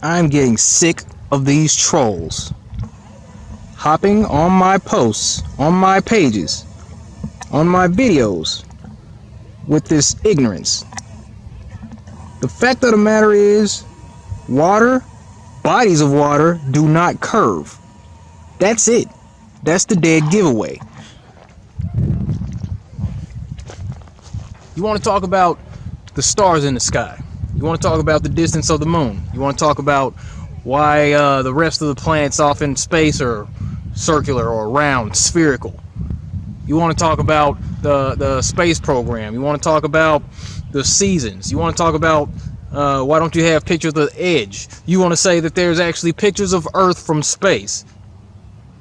I'm getting sick of these trolls hopping on my posts, on my pages, on my videos with this ignorance. The fact of the matter is, water, bodies of water, do not curve. That's it. That's the dead giveaway. You want to talk about the stars in the sky. You want to talk about the distance of the moon. You want to talk about why the rest of the planets off in space are circular or round, spherical. You want to talk about the space program. You want to talk about the seasons. You want to talk about why don't you have pictures of the edge. You want to say that there's actually pictures of Earth from space.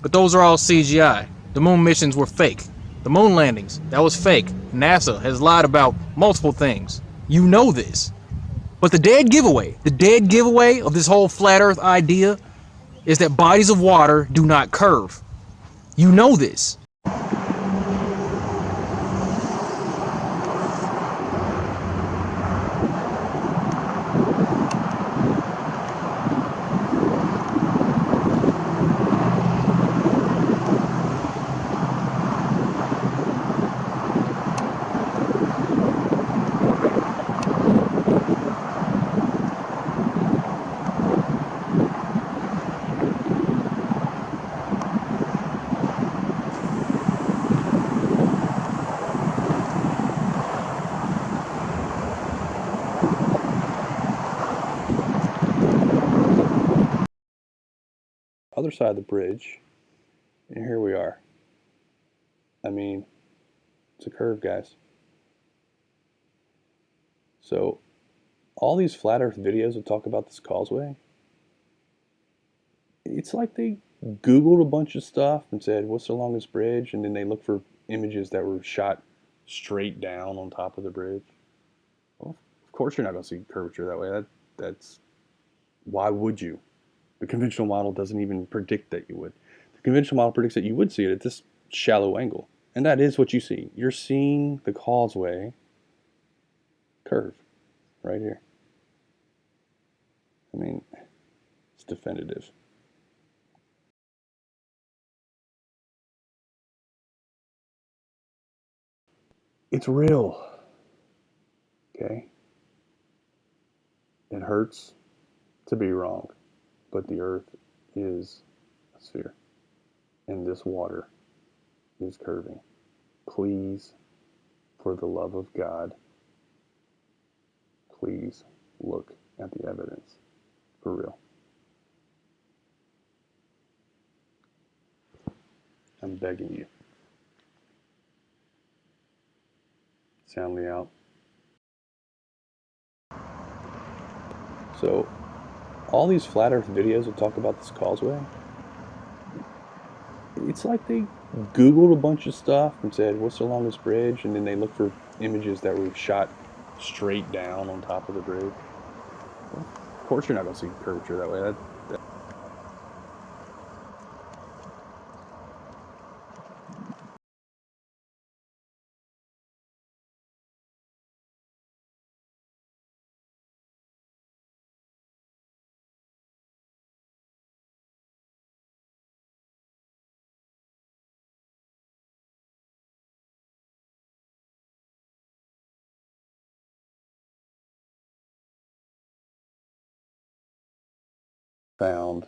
But those are all CGI. The moon missions were fake. The moon landings, that was fake. NASA has lied about multiple things. You know this. But the dead giveaway of this whole flat Earth idea is that bodies of water do not curve. You know this. Other side of the bridge, and here we are. I mean, it's a curve, guys. So, all these flat Earth videos that talk about this causeway, it's like they Googled a bunch of stuff and said, "What's the longest bridge?" And then they looked for images that were shot straight down on top of the bridge. Well, of course, you're not going to see curvature that way. That's why would you? The conventional model doesn't even predict that you would. The conventional model predicts that you would see it at this shallow angle. And that is what you see. You're seeing the causeway curve right here. I mean, it's definitive. It's real. Okay? It hurts to be wrong, but the earth is a sphere. And this water is curving. Please, for the love of God, please look at the evidence. For real. I'm begging you. Sound me out. So, all these flat earth videos that talk about this causeway, it's like they Googled a bunch of stuff and said, "What's the longest bridge?" And then they looked for images that were shot straight down on top of the bridge. Well, of course, you're not going to see curvature that way. That found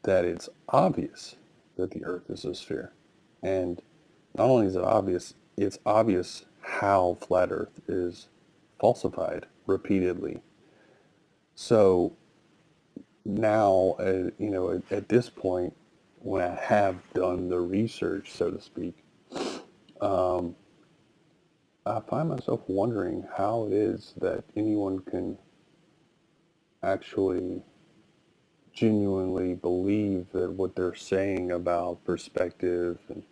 that it's obvious that the Earth is a sphere. And not only is it obvious, it's obvious how flat Earth is falsified repeatedly. So now, at this point, when I have done the research, so to speak, um, I find myself wondering how it is that anyone can actually genuinely believe that what they're saying about perspective and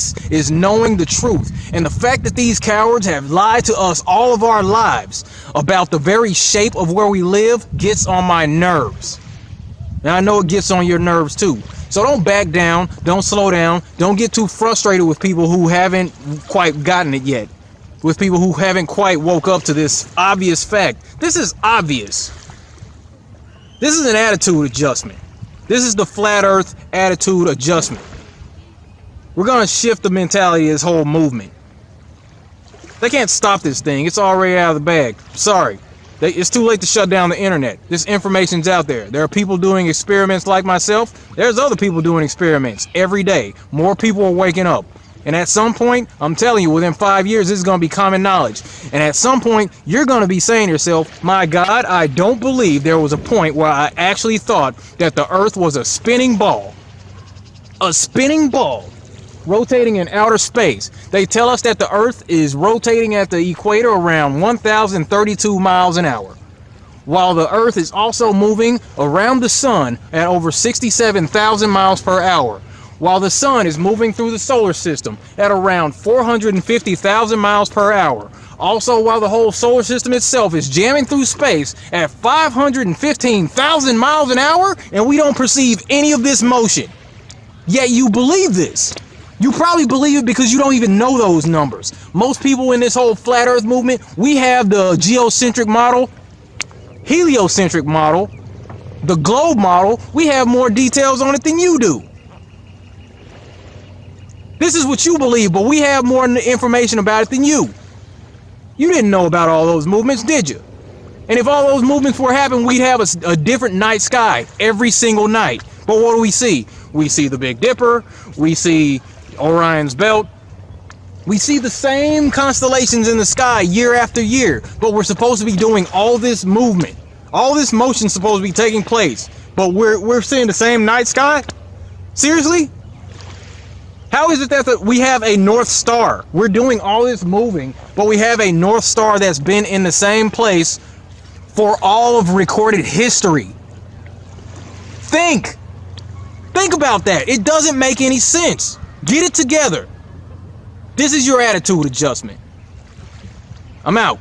this is knowing the truth. And the fact that these cowards have lied to us all of our lives about the very shape of where we live gets on my nerves. And I know it gets on your nerves too. So don't back down, don't slow down, don't get too frustrated with people who haven't quite gotten it yet. With people who haven't quite woke up to this obvious fact. This is obvious. This is an attitude adjustment. This is the flat earth attitude adjustment. We're going to shift the mentality of this whole movement. They can't stop this thing. It's already out of the bag. Sorry. It's too late to shut down the internet. This information's out there. There are people doing experiments like myself. There's other people doing experiments every day. More people are waking up. And at some point, I'm telling you, within 5 years, this is going to be common knowledge. And at some point, you're going to be saying to yourself, my God, I don't believe there was a point where I actually thought that the earth was a spinning ball. A spinning ball rotating in outer space. They tell us that the earth is rotating at the equator around 1,032 miles an hour. While the earth is also moving around the sun at over 67,000 miles per hour. While the sun is moving through the solar system at around 450,000 miles per hour. Also, while the whole solar system itself is jamming through space at 515,000 miles an hour, and we don't perceive any of this motion. Yet you believe this. You probably believe it because you don't even know those numbers. Most people in this whole flat earth movement, we have the geocentric model, heliocentric model, the globe model. We have more details on it than you do. This is what you believe, but we have more information about it than you. You didn't know about all those movements, did you? And if all those movements were happening, we'd have a different night sky every single night. But what do we see? We see the Big Dipper. We see Orion's Belt. We see the same constellations in the sky year after year. But we're supposed to be doing all this movement. All this motion is supposed to be taking place. But we're seeing the same night sky? Seriously? How is it that we have a North Star? We're doing all this moving, but we have a North Star that's been in the same place for all of recorded history. Think about that. It doesn't make any sense. Get it together. This is your attitude adjustment. I'm out.